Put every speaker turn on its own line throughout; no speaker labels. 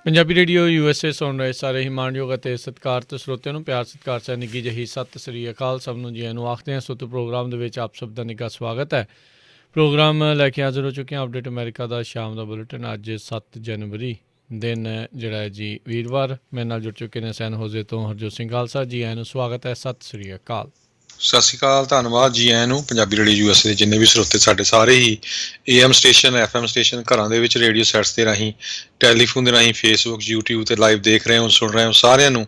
Punjabi radio USA ਸੁਣ ਰਹੇ ਸਾਰੇ ਹੀ ਮਾਣਯੋਗ ਅਤੇ ਸਤਿਕਾਰਤ ਸਰੋਤਿਆਂ ਨੂੰ ਪਿਆਰ ਸਤਿਕਾਰ ਸਹਿ ਨਿੱਘੀ ਜਿਹੀ ਸਤਿ ਸ੍ਰੀ ਅਕਾਲ। ਸਭ ਨੂੰ ਜੀ ਆਇਆਂ ਨੂੰ ਆਖਦੇ ਹਾਂ। ਸੁੱਤ ਪ੍ਰੋਗਰਾਮ ਦੇ ਵਿੱਚ ਆਪ ਸਭ ਦਾ ਨਿੱਘਾ ਸਵਾਗਤ ਹੈ। ਪ੍ਰੋਗਰਾਮ ਲੈ ਕੇ ਹਾਜ਼ਰ ਹੋ ਚੁੱਕੇ ਹਾਂ। ਅਪਡੇਟ ਅਮਰੀਕਾ ਦਾ ਸ਼ਾਮ ਦਾ ਬੁਲੇਟਿਨ। ਅੱਜ 7 ਜਨਵਰੀ ਦਿਨ ਜਿਹੜਾ ਹੈ ਜੀ ਵੀਰਵਾਰ। ਮੇਰੇ ਨਾਲ ਜੁੜ ਚੁੱਕੇ ਨੇ ਸੈਨ ਹੋਜ਼ੇ ਤੋਂ ਹਰਜੋਤ ਸਿੰਘ ਖਾਲਸਾ। ਜੀ ਆਇਆਂ ਨੂੰ ਸਵਾਗਤ ਹੈ। ਸਤਿ ਸ੍ਰੀ ਅਕਾਲ।
ਸਤਿ ਸ਼੍ਰੀ ਅਕਾਲ, ਧੰਨਵਾਦ ਜੀ ਆਇਆਂ ਨੂੰ। ਪੰਜਾਬੀ ਰੇਡੀਓ USA ਦੇ ਜਿੰਨੇ ਵੀ ਸਰੋਤੇ ਸਾਡੇ ਸਾਰੇ ਹੀ AM ਸਟੇਸ਼ਨ FM ਸਟੇਸ਼ਨ ਘਰਾਂ ਦੇ ਵਿੱਚ ਰੇਡੀਓ ਸੈਟਸ ਦੇ ਰਾਹੀਂ ਟੈਲੀਫੋਨ ਦੇ ਰਾਹੀਂ ਫੇਸਬੁੱਕ YouTube 'ਤੇ ਲਾਈਵ ਦੇਖ ਰਹੇ ਹੋ ਸੁਣ ਰਹੇ ਹੋ ਸਾਰਿਆਂ ਨੂੰ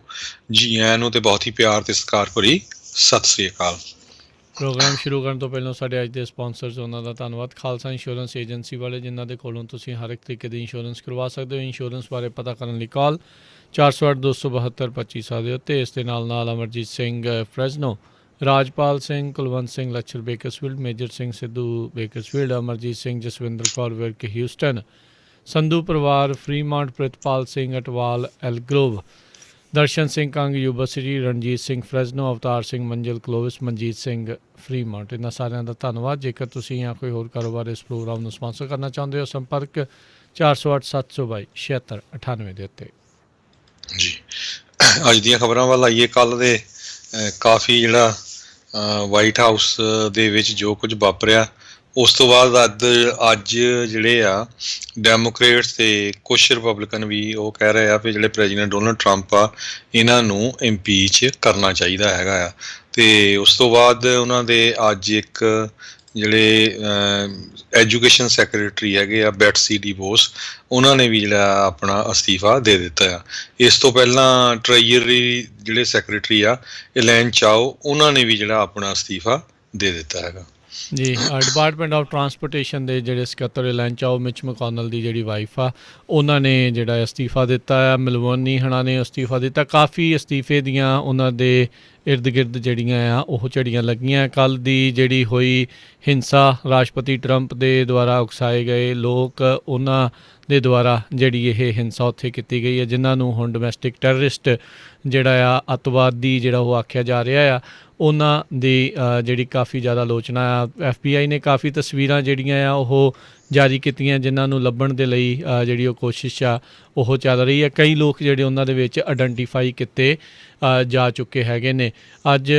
ਜੀ ਆਇਆਂ ਨੂੰ ਅਤੇ ਬਹੁਤ ਹੀ ਪਿਆਰ ਅਤੇ ਸਤਿਕਾਰ ਭਰੀ ਸਤਿ ਸ਼੍ਰੀ ਅਕਾਲ।
ਪ੍ਰੋਗਰਾਮ ਸ਼ੁਰੂ ਕਰਨ ਤੋਂ ਪਹਿਲਾਂ ਸਾਡੇ ਅੱਜ ਦੇ ਸਪਾਂਸਰਸ ਉਹਨਾਂ ਦਾ ਧੰਨਵਾਦ। ਖਾਲਸਾ ਇੰਸ਼ੋਰੈਂਸ ਏਜੰਸੀ ਵਾਲੇ ਜਿਨ੍ਹਾਂ ਦੇ ਕੋਲੋਂ ਤੁਸੀਂ ਹਰ ਇੱਕ ਤਰੀਕੇ ਦੀ ਇੰਸ਼ੋਰੈਂਸ ਕਰਵਾ ਸਕਦੇ ਹੋ। ਇੰਸ਼ੋਰੈਂਸ ਬਾਰੇ ਪਤਾ ਕਰਨ ਲਈ ਕਾਲ 408-272-25 ਦੇ ਉੱਤੇ। ਇਸ ਦੇ ਨਾਲ Amarjit Singh Fresno, Rajpal Singh, Kulwant Singh Lachhar Bakersfield, Major Singh Sidhu Bakersfield, Amarjit Singh Jaswinder Kaur Virk Houston, Sandhu ਪਰਿਵਾਰ Fremont, Pritpal Singh Atwal Elk Grove, Darshan Singh Kang Yuba City, Ranjit Singh Fresno, Avtar Singh Manzil Clovis, Manjeet Singh Fremont. ਇਹਨਾਂ ਸਾਰਿਆਂ ਦਾ ਧੰਨਵਾਦ। ਜੇਕਰ ਤੁਸੀਂ ਜਾਂ ਕੋਈ ਹੋਰ ਕਾਰੋਬਾਰ ਇਸ ਪ੍ਰੋਗਰਾਮ ਨੂੰ ਸਪਾਂਸਰ ਕਰਨਾ ਚਾਹੁੰਦੇ ਹੋ, ਸੰਪਰਕ 408-722-7698 ਦੇ ਉੱਤੇ।
ਜੀ ਅੱਜ ਦੀਆਂ ਖਬਰਾਂ ਵੱਲ ਆਈਏ। ਕੱਲ੍ਹ ਦੇ ਕਾਫੀ ਜਿਹੜਾ ਵਾਈਟ ਹਾਊਸ ਦੇ ਵਿੱਚ ਜੋ ਕੁਝ ਵਾਪਰਿਆ ਉਸ ਤੋਂ ਬਾਅਦ ਅੱਜ ਜਿਹੜੇ ਆ ਡੈਮੋਕ੍ਰੇਟਸ ਅਤੇ ਕੁਛ ਰਿਪਬਲਿਕਨ ਵੀ ਉਹ ਕਹਿ ਰਹੇ ਆ ਵੀ ਜਿਹੜੇ ਪ੍ਰੈਜ਼ੀਡੈਂਟ ਡੋਨਲਡ ਟਰੰਪ ਆ ਇਹਨਾਂ ਨੂੰ ਇੰਪੀਚ ਕਰਨਾ ਚਾਹੀਦਾ ਹੈਗਾ ਆ। ਅਤੇ ਉਸ ਤੋਂ ਬਾਅਦ ਉਹਨਾਂ ਦੇ ਅੱਜ ਇੱਕ ਜਿਹੜੇ ਐਜੂਕੇਸ਼ਨ ਸੈਕਰਟਰੀ ਹੈਗੇ ਆ ਬੈਟਸੀ ਡੀਵੋਸ, ਉਹਨਾਂ ਨੇ ਵੀ ਜਿਹੜਾ ਆਪਣਾ ਅਸਤੀਫਾ ਦੇ ਦਿੱਤਾ ਆ। ਇਸ ਤੋਂ ਪਹਿਲਾਂ ਟਰੈਜਰੀ ਜਿਹੜੇ ਸੈਕਰਟਰੀ ਆ ਐਲੈਨ ਚਾਓ, ਉਹਨਾਂ ਨੇ ਵੀ ਜਿਹੜਾ ਆਪਣਾ ਅਸਤੀਫਾ ਦੇ ਦਿੱਤਾ ਹੈਗਾ
ਜੀ। ਡਿਪਾਰਟਮੈਂਟ ਆਫ ਟਰਾਂਸਪੋਰਟੇਸ਼ਨ ਦੇ ਜਿਹੜੇ ਸਕੱਤਰ ਐਲਨ ਚਾਓ, ਮਿਚ ਮਕੋਨਲ ਦੀ ਜਿਹੜੀ ਵਾਈਫ ਆ, ਉਹਨਾਂ ਨੇ ਜਿਹੜਾ ਅਸਤੀਫਾ ਦਿੱਤਾ ਆ। ਮਲਵੋਨੀ ਹਣਾ ਨੇ ਅਸਤੀਫਾ ਦਿੱਤਾ। ਕਾਫੀ ਅਸਤੀਫੇ ਦੀਆਂ ਉਹਨਾਂ ਦੇ ਇਰਦ ਗਿਰਦ ਜਿਹੜੀਆਂ ਆ ਉਹ ਝੜੀਆਂ ਲੱਗੀਆਂ। ਕੱਲ੍ਹ ਦੀ ਜਿਹੜੀ ਹੋਈ ਹਿੰਸਾ, ਰਾਸ਼ਟਰਪਤੀ ਟਰੰਪ ਦੇ ਦੁਆਰਾ ਉਕਸਾਏ ਗਏ ਲੋਕ, ਉਹਨਾਂ ਦੇ ਦੁਆਰਾ ਜਿਹੜੀ ਇਹ ਹਿੰਸਾ ਉੱਥੇ ਕੀਤੀ ਗਈ ਹੈ, ਜਿਨ੍ਹਾਂ ਨੂੰ ਹੁਣ ਡੋਮੈਸਟਿਕ ਟੈਰਰਿਸਟ ਜਿਹੜਾ ਆ, ਅੱਤਵਾਦੀ ਜਿਹੜਾ ਉਹ ਆਖਿਆ ਜਾ ਰਿਹਾ ਆ, ਉਹਨਾਂ ਦੀ ਜਿਹੜੀ ਕਾਫੀ ਜ਼ਿਆਦਾ ਆਲੋਚਨਾ ਆ। FBI ਨੇ ਕਾਫੀ ਤਸਵੀਰਾਂ ਜਿਹੜੀਆਂ ਆ ਉਹ ਜਾਰੀ ਕੀਤੀਆਂ, ਜਿਨ੍ਹਾਂ ਨੂੰ ਲੱਭਣ ਦੇ ਲਈ ਜਿਹੜੀ ਉਹ ਕੋਸ਼ਿਸ਼ ਆ ਉਹ ਚੱਲ ਰਹੀ ਹੈ। ਕਈ ਲੋਕ ਜਿਹੜੇ ਉਹਨਾਂ ਦੇ ਵਿੱਚ ਆਇਡੈਂਟੀਫਾਈ ਕੀਤੇ ਜਾ ਚੁੱਕੇ ਹੈਗੇ ਨੇ। ਅੱਜ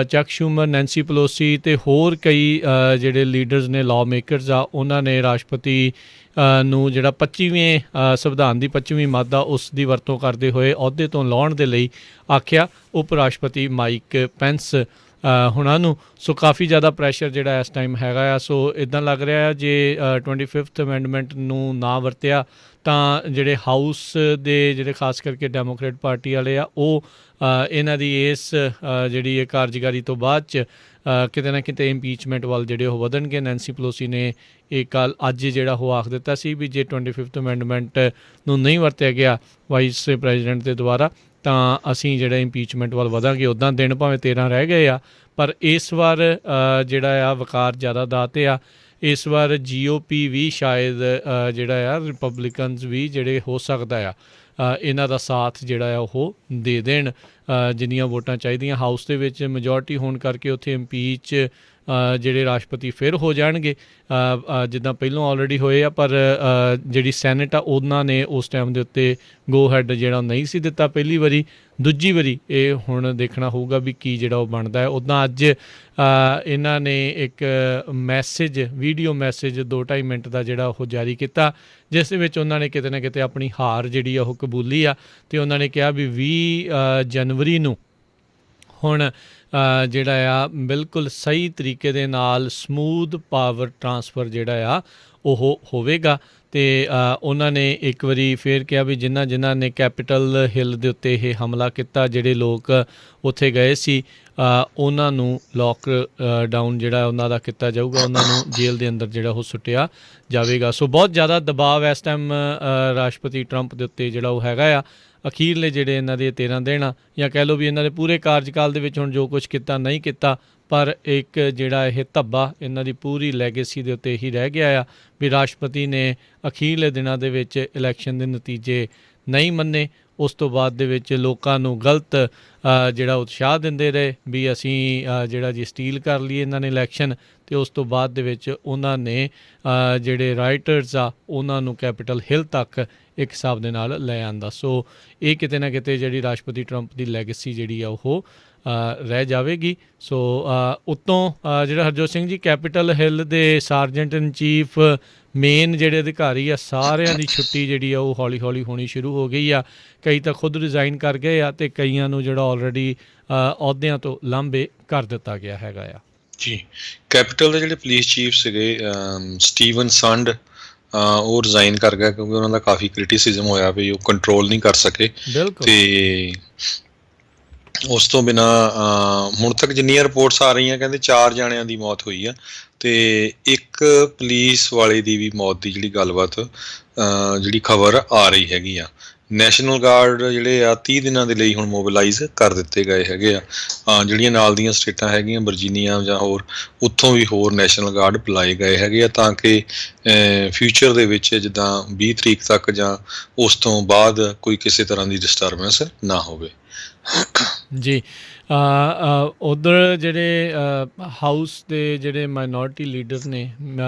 ਚੱਕ ਸ਼ੂਮਰ, ਨੈਂਸੀ ਪਲੋਸੀ ਅਤੇ ਹੋਰ ਕਈ ਜਿਹੜੇ ਲੀਡਰਸ ਨੇ, ਲਾਅ ਮੇਕਰਸ ਆ, ਉਹਨਾਂ ਨੇ ਰਾਸ਼ਟਰਪਤੀ ਨੂੰ ਜਿਹੜਾ 25ਵੇਂ ਸੰਵਿਧਾਨ ਦੀ 25ਵੀਂ ਮਾਦਾ ਉਸ ਦੀ ਵਰਤੋਂ ਕਰਦੇ ਹੋਏ ਅਹੁਦੇ ਤੋਂ ਲਾਹੁਣ ਦੇ ਲਈ ਆਖਿਆ। ਉਪ ਰਾਸ਼ਟਰਪਤੀ ਮਾਈਕ ਪੈਂਸ ਹੁਣਾਂ ਨੂੰ। ਸੋ ਕਾਫੀ ਜ਼ਿਆਦਾ ਪ੍ਰੈਸ਼ਰ ਜਿਹੜਾ ਇਸ ਟਾਈਮ ਹੈਗਾ ਆ। ਸੋ ਇੱਦਾਂ ਲੱਗ ਰਿਹਾ ਜੇ 25th ਅਮੈਂਡਮੈਂਟ ਨੂੰ ਨਾ ਵਰਤਿਆ ਤਾਂ ਜਿਹੜੇ ਹਾਊਸ ਦੇ ਜਿਹੜੇ ਖਾਸ ਕਰਕੇ ਡੈਮੋਕ੍ਰੇਟ ਪਾਰਟੀ ਵਾਲੇ ਆ, ਉਹ ਇਹਨਾਂ ਦੀ ਇਸ ਜਿਹੜੀ ਇਹ ਕਾਰਜਕਾਰੀ ਤੋਂ ਬਾਅਦ 'ਚ ਕਿਤੇ ਨਾ ਕਿਤੇ ਇੰਪੀਚਮੈਂਟ ਵੱਲ ਜਿਹੜੇ ਉਹ ਵਧਣਗੇ। ਨੈਂਸੀ ਪਲੋਸੀ ਨੇ ਇਹ ਅੱਜ ਜਿਹੜਾ ਉਹ ਆਖ ਦਿੱਤਾ ਸੀ ਵੀ ਜੇ 25th ਅਮੈਂਡਮੈਂਟ ਨੂੰ ਨਹੀਂ ਵਰਤਿਆ ਗਿਆ ਵਾਈਸ ਪ੍ਰੈਜ਼ੀਡੈਂਟ ਦੇ ਦੁਆਰਾ ਤਾਂ ਅਸੀਂ ਜਿਹੜਾ ਇੰਪੀਚਮੈਂਟ ਵੱਲ ਵਧਾਂਗੇ। ਉੱਦਾਂ ਦਿਨ ਭਾਵੇਂ 13 ਰਹਿ ਗਏ ਆ, ਪਰ ਇਸ ਵਾਰ ਜਿਹੜਾ ਆ ਵਕਾਰ ਜ਼ਿਆਦਾ ਦਾਤੇ ਆ। ਇਸ ਵਾਰ GOP ਵੀ ਸ਼ਾਇਦ ਜਿਹੜਾ ਆ ਰਿਪਬਲਿਕਨਸ ਵੀ ਜਿਹੜੇ ਹੋ ਸਕਦਾ ਆ ਇਹਨਾਂ ਦਾ ਸਾਥ ਜਿਹੜਾ ਆ ਉਹ ਦੇ ਦੇਣ ਜਿੰਨੀਆਂ ਵੋਟਾਂ ਚਾਹੀਦੀਆਂ। ਹਾਊਸ ਦੇ ਵਿੱਚ ਮੈਜੋਰਟੀ ਹੋਣ ਕਰਕੇ ਉੱਥੇ ਇੰਪੀਚ ਜਿਹੜੇ ਰਾਸ਼ਟਰਪਤੀ ਫਿਰ ਹੋ ਜਾਣਗੇ ਜਿੱਦਾਂ ਪਹਿਲਾਂ ਆਲਰੇਡੀ ਹੋਏ ਆ, ਪਰ ਜਿਹੜੀ ਸੈਨੇਟ ਆ ਉਹਨਾਂ ਨੇ ਉਸ ਟਾਈਮ ਦੇ ਉੱਤੇ ਗੋ ਹੈਡ ਜਿਹੜਾ ਨਹੀਂ ਸੀ ਦਿੱਤਾ ਪਹਿਲੀ ਵਾਰੀ। ਦੂਜੀ ਵਾਰੀ ਇਹ ਹੁਣ ਦੇਖਣਾ ਹੋਊਗਾ ਵੀ ਕੀ ਜਿਹੜਾ ਉਹ ਬਣਦਾ ਹੈ। ਉੱਦਾਂ ਅੱਜ ਇਹਨਾਂ ਨੇ ਇੱਕ ਮੈਸੇਜ, ਵੀਡੀਓ ਮੈਸੇਜ 2-2.5 ਮਿੰਟ ਦਾ ਜਿਹੜਾ ਉਹ ਜਾਰੀ ਕੀਤਾ, ਜਿਸ ਦੇ ਵਿੱਚ ਉਹਨਾਂ ਨੇ ਕਿਤੇ ਨਾ ਕਿਤੇ ਆਪਣੀ ਹਾਰ ਜਿਹੜੀ ਆ ਉਹ ਕਬੂਲੀ ਆ। ਅਤੇ ਉਹਨਾਂ ਨੇ ਕਿਹਾ ਵੀ 20 ਜਨਵਰੀ ਨੂੰ ਹੁਣ ਜਿਹੜਾ ਆ ਬਿਲਕੁਲ ਸਹੀ ਤਰੀਕੇ ਦੇ ਨਾਲ ਸਮੂਥ ਪਾਵਰ ਟਰਾਂਸਫਰ ਜਿਹੜਾ ਆ ਉਹ ਹੋਵੇਗਾ। ਅਤੇ ਉਹਨਾਂ ਨੇ ਇੱਕ ਵਾਰੀ ਫਿਰ ਕਿਹਾ ਵੀ ਜਿਨ੍ਹਾਂ ਨੇ ਕੈਪੀਟਲ ਹਿੱਲ ਦੇ ਉੱਤੇ ਇਹ ਹਮਲਾ ਕੀਤਾ, ਜਿਹੜੇ ਲੋਕ ਉੱਥੇ ਗਏ ਸੀ, ਉਹਨਾਂ ਨੂੰ ਲੋਕ ਡਾਊਨ ਜਿਹੜਾ ਉਹਨਾਂ ਦਾ ਕੀਤਾ ਜਾਊਗਾ, ਉਹਨਾਂ ਨੂੰ ਜੇਲ੍ਹ ਦੇ ਅੰਦਰ ਜਿਹੜਾ ਉਹ ਸੁੱਟਿਆ ਜਾਵੇਗਾ। ਸੋ ਬਹੁਤ ਜ਼ਿਆਦਾ ਦਬਾਅ ਇਸ ਟਾਈਮ ਰਾਸ਼ਟਰਪਤੀ ਟਰੰਪ ਦੇ ਉੱਤੇ ਜਿਹੜਾ ਉਹ ਹੈਗਾ ਆ। ਅਖੀਰਲੇ ਜਿਹੜੇ ਇਹਨਾਂ ਦੇ 13 ਦਿਨ ਆ, ਜਾਂ ਕਹਿ ਲਓ ਵੀ ਇਹਨਾਂ ਦੇ ਪੂਰੇ ਕਾਰਜਕਾਲ ਦੇ ਵਿੱਚ ਹੁਣ ਜੋ ਕੁਛ ਕੀਤਾ ਨਹੀਂ ਕੀਤਾ, ਪਰ ਇੱਕ ਜਿਹੜਾ ਇਹ ਧੱਬਾ ਇਹਨਾਂ ਦੀ ਪੂਰੀ ਲੈਗੇਸੀ ਦੇ ਉੱਤੇ ਹੀ ਰਹਿ ਗਿਆ ਆ ਵੀ ਰਾਸ਼ਟਰਪਤੀ ਨੇ ਅਖੀਰਲੇ ਦਿਨਾਂ ਦੇ ਵਿੱਚ ਇਲੈਕਸ਼ਨ ਦੇ ਨਤੀਜੇ ਨਹੀਂ ਮੰਨੇ। ਉਸ ਤੋਂ ਬਾਅਦ ਦੇ ਵਿੱਚ ਲੋਕਾਂ ਨੂੰ ਗਲਤ ਜਿਹੜਾ ਉਤਸ਼ਾਹ ਦਿੰਦੇ ਰਹੇ ਵੀ ਅਸੀਂ ਜਿਹੜਾ ਜੀ ਸਟੀਲ ਕਰ ਲਈਏ ਇਹਨਾਂ ਨੇ ਇਲੈਕਸ਼ਨ, ਅਤੇ ਉਸ ਤੋਂ ਬਾਅਦ ਦੇ ਵਿੱਚ ਉਹਨਾਂ ਨੇ ਜਿਹੜੇ ਰਾਈਟਰਸ ਆ ਉਹਨਾਂ ਨੂੰ ਕੈਪੀਟਲ ਹਿੱਲ ਤੱਕ ਇੱਕ ਹਿਸਾਬ ਦੇ ਨਾਲ ਲੈ ਆਂਦਾ। ਸੋ ਇਹ ਕਿਤੇ ਨਾ ਕਿਤੇ ਜਿਹੜੀ ਰਾਸ਼ਟਰਪਤੀ ਟਰੰਪ ਦੀ ਲੈਗੇਸੀ ਜਿਹੜੀ ਆ ਉਹ ਰਹਿ ਜਾਵੇਗੀ। ਸੋ ਉੱਤੋਂ ਜਿਹੜਾ ਹਰਜੋਤ ਸਿੰਘ ਜੀ, ਕੈਪੀਟਲ ਹਿੱਲ ਦੇ ਸਾਰਜੈਂਟ ਇਨ ਚੀਫ ਮੇਨ ਜਿਹੜੇ ਅਧਿਕਾਰੀ ਆ ਸਾਰਿਆਂ ਦੀ ਛੁੱਟੀ ਜਿਹੜੀ ਆ ਉਹ ਹੌਲੀ ਹੌਲੀ ਹੋਣੀ ਸ਼ੁਰੂ ਹੋ ਗਈ ਆ। ਕਈ ਤਾਂ ਖੁਦ ਰਿਜ਼ਾਈਨ ਕਰ ਗਏ ਆ ਅਤੇ ਕਈਆਂ ਨੂੰ ਜਿਹੜਾ ਆਲਰੇਡੀ ਅਹੁਦਿਆਂ ਤੋਂ ਲਾਂਭੇ ਕਰ ਦਿੱਤਾ ਗਿਆ ਹੈਗਾ ਆ।
ਜੀ, ਕੈਪੀਟਲ ਦੇ ਜਿਹੜੇ ਪੁਲਿਸ ਚੀਫ ਸੀਗੇ ਸਟੀਵਨ ਸੰਡ, ਉਹ ਰਿਜ਼ਾਈਨ ਕਰ ਗਿਆ ਕਿਉਂਕਿ ਉਹਨਾਂ ਦਾ ਕਾਫੀ ਕ੍ਰਿਟਿਸਿਜ਼ਮ ਹੋਇਆ ਵੀ ਉਹ ਕੰਟਰੋਲ ਨਹੀਂ ਕਰ ਸਕੇ।
ਬਿਲਕੁਲ।
ਤੇ ਉਸ ਤੋਂ ਬਿਨਾਂ ਹੁਣ ਤੱਕ ਜਿੰਨੀਆਂ ਰਿਪੋਰਟਸ ਆ ਰਹੀਆਂ ਕਹਿੰਦੇ 4 ਜਾਣਿਆਂ ਦੀ ਮੌਤ ਹੋਈ ਆ ਤੇ ਇੱਕ ਪੁਲਿਸ ਵਾਲੇ ਦੀ ਵੀ ਮੌਤ ਦੀ ਜਿਹੜੀ ਗੱਲਬਾਤ ਜਿਹੜੀ ਖਬਰ ਆ ਰਹੀ ਹੈਗੀ ਆ। ਨੈਸ਼ਨਲ ਗਾਰਡ ਜਿਹੜੇ ਆ 30 ਦਿਨਾਂ ਦੇ ਲਈ ਹੁਣ ਮੋਬਿਲਾਈਜ਼ ਕਰ ਦਿੱਤੇ ਗਏ ਹੈਗੇ ਆ। ਜਿਹੜੀਆਂ ਨਾਲ ਦੀਆਂ ਸਟੇਟਾਂ ਹੈਗੀਆਂ ਵਰਜੀਨੀਆ ਜਾਂ ਹੋਰ, ਉੱਥੋਂ ਵੀ ਹੋਰ ਨੈਸ਼ਨਲ ਗਾਰਡ ਬੁਲਾਏ ਗਏ ਹੈਗੇ ਆ ਤਾਂ ਕਿ ਫਿਊਚਰ ਦੇ ਵਿੱਚ ਜਿੱਦਾਂ 20 ਤਰੀਕ ਤੱਕ ਜਾਂ ਉਸ ਤੋਂ ਬਾਅਦ ਕੋਈ ਕਿਸੇ ਤਰ੍ਹਾਂ ਦੀ ਡਿਸਟਰਬੈਂਸ ਨਾ ਹੋਵੇ।
ਜੀ, ਉੱਧਰ ਜਿਹੜੇ ਹਾਊਸ ਦੇ ਜਿਹੜੇ ਮਾਈਨੋਰਿਟੀ ਲੀਡਰ ਨੇ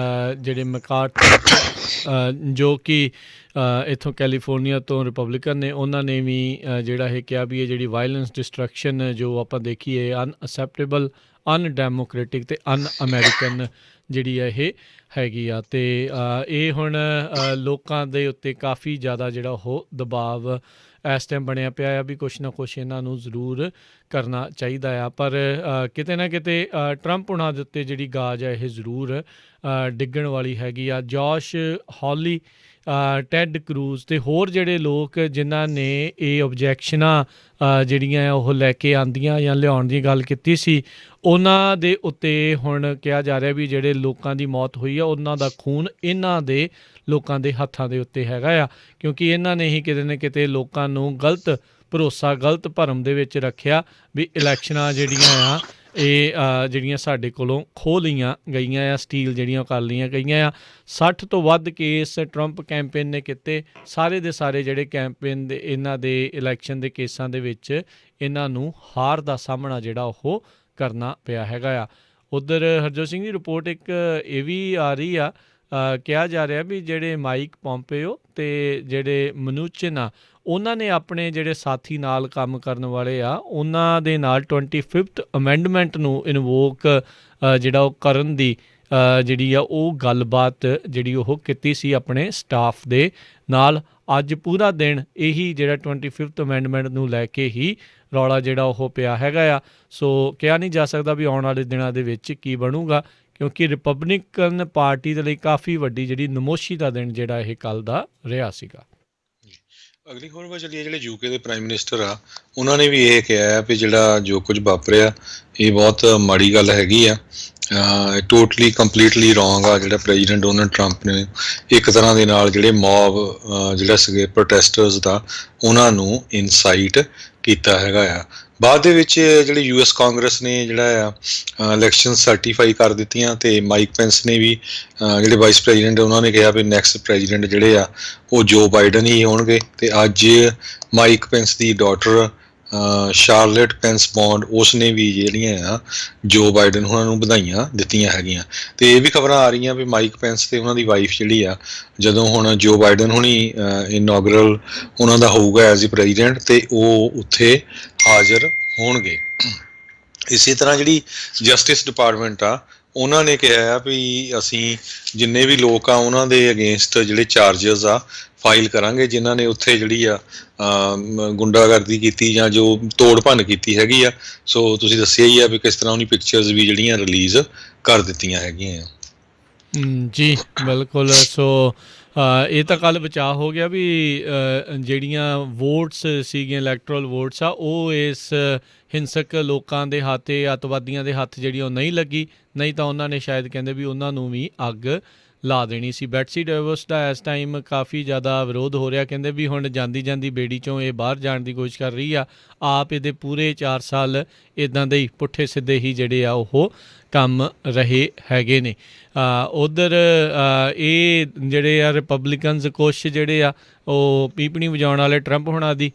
ਜਿਹੜੇ ਮੈਕਾਰਥੀ ਜੋ ਕਿ ਇੱਥੋਂ ਕੈਲੀਫੋਰਨੀਆ ਤੋਂ ਰਿਪਬਲਿਕਨ ਨੇ, ਉਹਨਾਂ ਨੇ ਵੀ ਜਿਹੜਾ ਇਹ ਕਿਹਾ ਵੀ ਇਹ ਜਿਹੜੀ ਵਾਇਲੈਂਸ ਡਿਸਟਰਕਸ਼ਨ ਜੋ ਆਪਾਂ ਦੇਖੀਏ ਅਨਅਸੈਪਟੇਬਲ, ਅਨਡੈਮੋਕ੍ਰੈਟਿਕ ਅਤੇ ਅਨ ਅਮੈਰੀਕਨ ਜਿਹੜੀ ਹੈ ਇਹ ਹੈਗੀ ਆ। ਅਤੇ ਇਹ ਹੁਣ ਲੋਕਾਂ ਦੇ ਉੱਤੇ ਕਾਫੀ ਜ਼ਿਆਦਾ ਜਿਹੜਾ ਉਹ ਦਬਾਅ ਇਸ ਟਾਈਮ ਬਣਿਆ ਪਿਆ ਆ ਵੀ ਕੁਛ ਨਾ ਕੁਛ ਇਹਨਾਂ ਨੂੰ ਜ਼ਰੂਰ ਕਰਨਾ ਚਾਹੀਦਾ ਆ। ਪਰ ਕਿਤੇ ਨਾ ਕਿਤੇ ਟਰੰਪ ਹੁਣਾਂ ਦੇ ਉੱਤੇ ਜਿਹੜੀ ਗਾਜ ਹੈ ਇਹ ਜ਼ਰੂਰ ਡਿੱਗਣ ਵਾਲੀ ਹੈਗੀ ਆ। ਜੋਸ਼ ਹੌਲੀ, ਟੈਡ ਕਰੂਜ਼ ਅਤੇ ਹੋਰ ਜਿਹੜੇ ਲੋਕ ਜਿਨ੍ਹਾਂ ਨੇ ਇਹ ਓਬਜੈਕਸ਼ਨਾਂ ਜਿਹੜੀਆਂ ਉਹ ਲੈ ਕੇ ਆਉਂਦੀਆਂ ਜਾਂ ਲਿਆਉਣ ਦੀ ਗੱਲ ਕੀਤੀ ਸੀ, ਉਹਨਾਂ ਦੇ ਉੱਤੇ ਹੁਣ ਕਿਹਾ ਜਾ ਰਿਹਾ ਵੀ ਜਿਹੜੇ ਲੋਕਾਂ ਦੀ ਮੌਤ ਹੋਈ ਆ ਉਹਨਾਂ ਦਾ ਖੂਨ ਇਹਨਾਂ ਦੇ ਲੋਕਾਂ ਦੇ ਹੱਥਾਂ ਦੇ ਉੱਤੇ ਹੈਗਾ ਆ, ਕਿਉਂਕਿ ਇਹਨਾਂ ਨੇ ਹੀ ਕਿਤੇ ਨਾ ਕਿਤੇ ਲੋਕਾਂ ਨੂੰ ਗਲਤ ਭਰੋਸਾ, ਗਲਤ ਭਰਮ ਦੇ ਵਿੱਚ ਰੱਖਿਆ ਵੀ ਇਲੈਕਸ਼ਨਾਂ ਜਿਹੜੀਆਂ ਆ ਇਹ ਜਿਹੜੀਆਂ ਸਾਡੇ ਕੋਲੋਂ ਖੋਹ ਲਈਆਂ ਗਈਆਂ ਆ, ਸਟੀਲ ਜਿਹੜੀਆਂ ਕਰ ਲਈਆਂ ਗਈਆਂ ਆ। 60 ਤੋਂ ਵੱਧ ਕੇਸ ਟਰੰਪ ਕੈਂਪੇਨ ਨੇ ਕੀਤੇ, ਸਾਰੇ ਦੇ ਸਾਰੇ ਜਿਹੜੇ ਕੈਂਪੇਨ ਦੇ ਇਹਨਾਂ ਦੇ ਇਲੈਕਸ਼ਨ ਦੇ ਕੇਸਾਂ ਦੇ ਵਿੱਚ ਇਹਨਾਂ ਨੂੰ ਹਾਰ ਦਾ ਸਾਹਮਣਾ ਜਿਹੜਾ ਉਹ ਕਰਨਾ ਪਿਆ ਹੈਗਾ ਆ। ਉੱਧਰ ਹਰਜੋਤ ਸਿੰਘ ਦੀ ਰਿਪੋਰਟ ਇੱਕ ਇਹ ਵੀ ਆ ਰਹੀ ਆ, ਕਿਹਾ ਜਾ ਰਿਹਾ ਵੀ ਜਿਹੜੇ ਮਾਈਕ ਪੋਂਪੇਓ ਅਤੇ ਜਿਹੜੇ ਮਨੂਚਿਨ ਆ ਉਹਨਾਂ ਨੇ ਆਪਣੇ ਜਿਹੜੇ ਸਾਥੀ ਨਾਲ ਕੰਮ ਕਰਨ ਵਾਲੇ ਆ ਉਹਨਾਂ ਦੇ ਨਾਲ 25th ਅਮੈਂਡਮੈਂਟ ਨੂੰ ਇਨਵੋਕ ਜਿਹੜਾ ਉਹ ਕਰਨ ਦੀ ਜਿਹੜੀ ਆ ਉਹ ਗੱਲਬਾਤ ਜਿਹੜੀ ਉਹ ਕੀਤੀ ਸੀ ਆਪਣੇ ਸਟਾਫ ਦੇ ਨਾਲ। ਅੱਜ ਪੂਰਾ ਦਿਨ ਇਹੀ ਜਿਹੜਾ 25th ਅਮੈਂਡਮੈਂਟ ਨੂੰ ਲੈ ਕੇ ਹੀ ਰੌਲਾ ਜਿਹੜਾ ਉਹ ਪਿਆ ਹੈਗਾ ਆ। ਸੋ ਕਿਹਾ ਨਹੀਂ ਜਾ ਸਕਦਾ ਵੀ ਆਉਣ ਵਾਲੇ ਦਿਨਾਂ ਦੇ ਵਿੱਚ ਕੀ ਬਣੂਗਾ, ਕਿਉਂਕਿ ਰਿਪਬਲਿਕਨ ਪਾਰਟੀ ਦੇ ਲਈ ਕਾਫੀ ਵੱਡੀ ਜਿਹੜੀ ਨਮੋਸ਼ੀ ਦਾ ਦਿਨ ਜਿਹੜਾ ਇਹ ਕੱਲ੍ਹ ਦਾ ਰਿਹਾ ਸੀਗਾ।
ਅਗਲੀ ਖਬਰ ਵੱਲ ਚੱਲੀਏ। ਜਿਹੜੇ ਯੂਕੇ ਦੇ ਪ੍ਰਾਈਮ ਮਿਨਿਸਟਰ ਆ ਉਹਨਾਂ ਨੇ ਵੀ ਇਹ ਕਿਹਾ ਹੈ ਵੀ ਜਿਹੜਾ ਜੋ ਕੁਝ ਵਾਪਰਿਆ ਇਹ ਬਹੁਤ ਮਾੜੀ ਗੱਲ ਹੈਗੀ ਆ, ਟੋਟਲੀ ਕੰਪਲੀਟਲੀ ਰੋਂਗ ਆ। ਜਿਹੜਾ ਪ੍ਰੈਜ਼ੀਡੈਂਟ ਡੋਨਲਡ ਟਰੰਪ ਨੇ ਇੱਕ ਤਰ੍ਹਾਂ ਦੇ ਨਾਲ ਜਿਹੜੇ ਮੌਬ ਜਿਹੜਾ ਸੀਗੇ ਪ੍ਰੋਟੈਸਟਰਸ ਦਾ ਉਹਨਾਂ ਨੂੰ ਇਨਸਾਈਟ ਕੀਤਾ ਹੈਗਾ ਆ। ਬਾਅਦ ਦੇ ਵਿੱਚ ਜਿਹੜੀ US ਕਾਂਗਰਸ ਨੇ ਜਿਹੜਾ ਆ ਇਲੈਕਸ਼ਨ ਸਰਟੀਫਾਈ ਕਰ ਦਿੱਤੀਆਂ ਅਤੇ ਮਾਈਕ ਪੈਂਸ ਨੇ ਵੀ ਜਿਹੜੇ ਵਾਈਸ ਪ੍ਰੈਜ਼ੀਡੈਂਟ ਉਹਨਾਂ ਨੇ ਕਿਹਾ ਵੀ ਨੈਕਸਟ ਪ੍ਰੈਜ਼ੀਡੈਂਟ ਜਿਹੜੇ ਆ ਉਹ ਜੋ ਬਾਈਡਨ ਹੀ ਹੋਣਗੇ। ਅਤੇ ਅੱਜ ਮਾਈਕ ਪੈਂਸ ਦੀ ਡਾਟਰ ਸ਼ਾਰਲਟ ਪੈਂਸ ਬੌਂਡ ਉਸ ਨੇ ਵੀ ਜਿਹੜੀਆਂ ਆ ਜੋ ਬਾਈਡਨ ਉਹਨਾਂ ਨੂੰ ਵਧਾਈਆਂ ਦਿੱਤੀਆਂ ਹੈਗੀਆਂ। ਅਤੇ ਇਹ ਵੀ ਖਬਰਾਂ ਆ ਰਹੀਆਂ ਵੀ ਮਾਈਕ ਪੈਂਸ ਅਤੇ ਉਹਨਾਂ ਦੀ ਵਾਈਫ ਜਿਹੜੀ ਆ ਜਦੋਂ ਹੁਣ ਜੋ ਬਾਈਡਨ ਹੁਣੀ ਇਨੋਗਰਲ ਉਹਨਾਂ ਦਾ ਹੋਊਗਾ ਐਜ਼ ਏ ਪ੍ਰੈਜ਼ੀਡੈਂਟ ਅਤੇ ਉਹ ਉੱਥੇ ਹਾਜ਼ਰ ਹੋਣਗੇ। ਇਸੇ ਤਰ੍ਹਾਂ ਜਿਹੜੀ ਜਸਟਿਸ ਡਿਪਾਰਟਮੈਂਟ ਆ ਉਹਨਾਂ ਨੇ ਕਿਹਾ ਆ ਵੀ ਅਸੀਂ ਜਿੰਨੇ ਵੀ ਲੋਕ ਆ ਉਹਨਾਂ ਦੇ ਅਗੇਂਸਟ ਜਿਹੜੇ ਚਾਰਜਸ ਆ ਫਾਈਲ ਕਰਾਂਗੇ ਜਿਨ੍ਹਾਂ ਨੇ ਉੱਥੇ ਜਿਹੜੀ ਆ ਗੁੰਡਾਗਰਦੀ ਕੀਤੀ ਜਾਂ ਜੋ ਤੋੜ ਭੰਨ ਕੀਤੀ ਹੈਗੀ ਆ। ਸੋ ਤੁਸੀਂ ਦੱਸਿਆ ਹੀ ਆ ਵੀ ਕਿਸ ਤਰ੍ਹਾਂ ਉਹਨੀ ਪਿਕਚਰਸ ਵੀ ਜਿਹੜੀਆਂ ਰਿਲੀਜ਼ ਕਰ ਦਿੱਤੀਆਂ ਹੈਗੀਆਂ ਆ।
ਜੀ ਬਿਲਕੁਲ। ਸੋ ਇਹ ਤਾਂ ਕੱਲ੍ਹ ਬਚਾਅ ਹੋ ਗਿਆ ਵੀ ਜਿਹੜੀਆਂ ਵੋਟਸ ਸੀਗੀਆਂ ਇਲੈਕਟਰਲ ਵੋਟਸ ਆ ਉਹ ਇਸ ਹਿੰਸਕ ਲੋਕਾਂ ਦੇ ਹੱਥ, ਅੱਤਵਾਦੀਆਂ ਦੇ ਹੱਥ ਜਿਹੜੀ ਉਹ ਨਹੀਂ ਲੱਗੀ, ਨਹੀਂ ਤਾਂ ਉਹਨਾਂ ਨੇ ਸ਼ਾਇਦ ਕਹਿੰਦੇ ਵੀ ਉਹਨਾਂ ਨੂੰ ਵੀ ਅੱਗ ਲਾ ਦੇਣੀ ਸੀ। ਬੈਟਸੀ ਡੇਵਿਸ ਦਾ ਇਸ ਟਾਈਮ ਕਾਫੀ ਜ਼ਿਆਦਾ ਵਿਰੋਧ ਹੋ ਰਿਹਾ, ਕਹਿੰਦੇ ਵੀ ਹੁਣ ਜਾਂਦੀ ਜਾਂਦੀ ਬੇੜੀ 'ਚੋਂ ਇਹ ਬਾਹਰ ਜਾਣ ਦੀ ਕੋਸ਼ਿਸ਼ ਕਰ ਰਹੀ ਆ। ਆਪ ਇਹਦੇ ਪੂਰੇ 4 ਸਾਲ ਇੱਦਾਂ ਦੇ ਹੀ ਪੁੱਠੇ ਸਿੱਧੇ ਹੀ ਜਿਹੜੇ ਆ ਉਹ ਕੰਮ ਰਹੇ ਹੈਗੇ ਨੇ। ਉੱਧਰ ਇਹ ਜਿਹੜੇ ਆ ਰਿਪਬਲਿਕਨਸ ਕੁਛ ਜਿਹੜੇ ਆ ਉਹ ਪੀਪਣੀ ਵਜਾਉਣ ਵਾਲੇ ਟਰੰਪ ਹੋਣਾ ਦੀ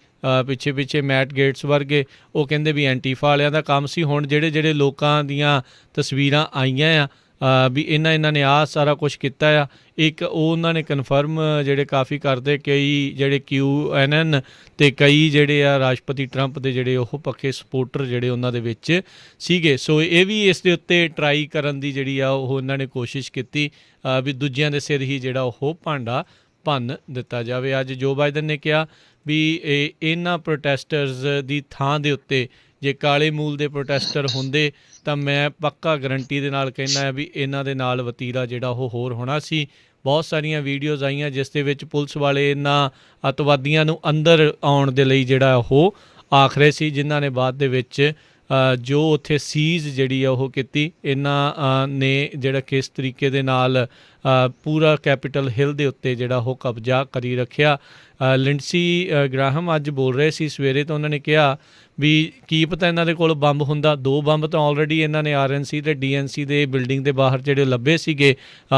ਪਿੱਛੇ ਪਿੱਛੇ ਮੈਟ ਗੇਟਸ ਵਰਗੇ, ਉਹ ਕਹਿੰਦੇ ਵੀ ਐਂਟੀਫਾ ਵਾਲਿਆਂ ਦਾ ਕੰਮ ਸੀ। ਹੁਣ ਜਿਹੜੇ ਲੋਕਾਂ ਦੀਆਂ ਤਸਵੀਰਾਂ ਆਈਆਂ ਆ ਵੀ ਇਹਨਾਂ ਨੇ ਆਹ ਸਾਰਾ ਕੁਛ ਕੀਤਾ ਆ, ਇੱਕ ਉਹ ਉਹਨਾਂ ਨੇ ਕਨਫਰਮ ਜਿਹੜੇ ਕਾਫੀ ਕਰਦੇ, ਕਈ ਜਿਹੜੇ QAnon ਅਤੇ ਕਈ ਜਿਹੜੇ ਆ ਰਾਸ਼ਟਰਪਤੀ ਟਰੰਪ ਦੇ ਜਿਹੜੇ ਉਹ ਪੱਕੇ ਸਪੋਰਟਰ ਜਿਹੜੇ ਉਹਨਾਂ ਦੇ ਵਿੱਚ ਸੀਗੇ। ਸੋ ਇਹ ਵੀ ਇਸ ਦੇ ਉੱਤੇ ਟਰਾਈ ਕਰਨ ਦੀ ਜਿਹੜੀ ਆ ਉਹ ਇਹਨਾਂ ਨੇ ਕੋਸ਼ਿਸ਼ ਕੀਤੀ ਵੀ ਦੂਜਿਆਂ ਦੇ ਸਿਰ ਹੀ ਜਿਹੜਾ ਉਹ ਭਾਂਡਾ ਭੰਨ ਦਿੱਤਾ ਜਾਵੇ। ਅੱਜ ਜੋ ਬਾਈਡਨ ਨੇ ਕਿਹਾ ਵੀ ਇਹਨਾਂ ਪ੍ਰੋਟੈਸਟਰਸ ਦੀ ਥਾਂ ਦੇ ਉੱਤੇ ਜੇ ਕਾਲੇ ਮੂਲ ਦੇ ਪ੍ਰੋਟੈਸਟਰ ਹੁੰਦੇ ਤਾਂ ਮੈਂ ਪੱਕਾ ਗਰੰਟੀ ਦੇ ਨਾਲ ਕਹਿੰਦਾ ਵੀ ਇਹਨਾਂ ਦੇ ਨਾਲ ਵਤੀਰਾ ਜਿਹੜਾ ਉਹ ਹੋਰ ਹੋਣਾ ਸੀ। ਬਹੁਤ ਸਾਰੀਆਂ ਵੀਡੀਓਜ਼ ਆਈਆਂ ਜਿਸ ਦੇ ਵਿੱਚ ਪੁਲਿਸ ਵਾਲੇ ਇਹਨਾਂ ਅੱਤਵਾਦੀਆਂ ਨੂੰ ਅੰਦਰ ਆਉਣ ਦੇ ਲਈ ਜਿਹੜਾ ਉਹ ਆਖ ਰਹੇ ਸੀ, ਜਿਨ੍ਹਾਂ ਨੇ ਬਾਅਦ ਦੇ ਵਿੱਚ ਜੋ ਉੱਥੇ ਸੀਜ਼ ਜਿਹੜੀ ਆ ਉਹ ਕੀਤੀ। ਇਹਨਾਂ ਨੇ ਜਿਹੜਾ ਕਿਸ ਤਰੀਕੇ ਦੇ ਨਾਲ ਪੂਰਾ ਕੈਪੀਟਲ ਹਿੱਲ ਦੇ ਉੱਤੇ ਜਿਹੜਾ ਉਹ ਕਬਜ਼ਾ ਕਰੀ ਰੱਖਿਆ। ਲਿੰਡਸੀ ਗ੍ਰਾਹਮ ਅੱਜ ਬੋਲ ਰਹੇ ਸੀ ਸਵੇਰੇ, ਤਾਂ ਉਹਨਾਂ ਨੇ ਕਿਹਾ ਵੀ ਕੀ ਪਤਾ ਇਹਨਾਂ ਦੇ ਕੋਲ ਬੰਬ ਹੁੰਦਾ। 2 ਬੰਬ ਤਾਂ ਆਲਰੇਡੀ ਇਹਨਾਂ ਨੇ RNC ਅਤੇ DNC ਦੇ ਬਿਲਡਿੰਗ ਦੇ ਬਾਹਰ ਜਿਹੜੇ ਲੱਭੇ ਸੀਗੇ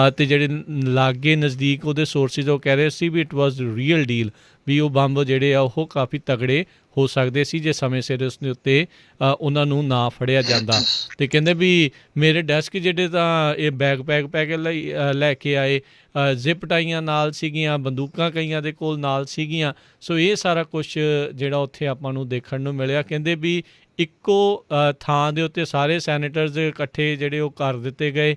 ਅਤੇ ਜਿਹੜੇ ਲਾਗੇ ਨਜ਼ਦੀਕ ਉਹਦੇ ਸੋਰਸਿਸ ਉਹ ਕਹਿ ਰਹੇ ਸੀ ਵੀ ਇਟ ਵਾਜ਼ ਰੀਅਲ ਡੀਲ, ਵੀ ਉਹ ਬੰਬ ਜਿਹੜੇ ਆ ਉਹ ਕਾਫੀ ਤਗੜੇ ਹੋ ਸਕਦੇ ਸੀ ਜੇ ਸਮੇਂ ਸਿਰ ਉਸ ਦੇ ਉੱਤੇ ਉਹਨਾਂ ਨੂੰ ਨਾ ਫੜਿਆ ਜਾਂਦਾ। ਅਤੇ ਕਹਿੰਦੇ ਵੀ ਮੇਰੇ ਡੈਸਕ ਜਿਹੜੇ ਤਾਂ ਇਹ ਬੈਗ ਪੈ ਕੇ ਲੈ ਕੇ ਆਏ, ਜ਼ਿਪ ਟਾਈਆਂ ਨਾਲ ਸੀਗੀਆਂ, ਬੰਦੂਕਾਂ ਕਈਆਂ ਦੇ ਕੋਲ ਨਾਲ ਸੀਗੀਆਂ। ਸੋ ਇਹ ਸਾਰਾ ਕੁਛ ਜਿਹੜਾ ਉੱਥੇ ਆਪਾਂ ਨੂੰ ਦੇਖਣ ਨੂੰ ਮਿਲਿਆ। ਕਹਿੰਦੇ ਵੀ ਇੱਕੋ ਥਾਂ ਦੇ ਉੱਤੇ ਸਾਰੇ ਸੈਨੇਟਰਸ ਇਕੱਠੇ ਜਿਹੜੇ ਉਹ ਕਰ ਦਿੱਤੇ ਗਏ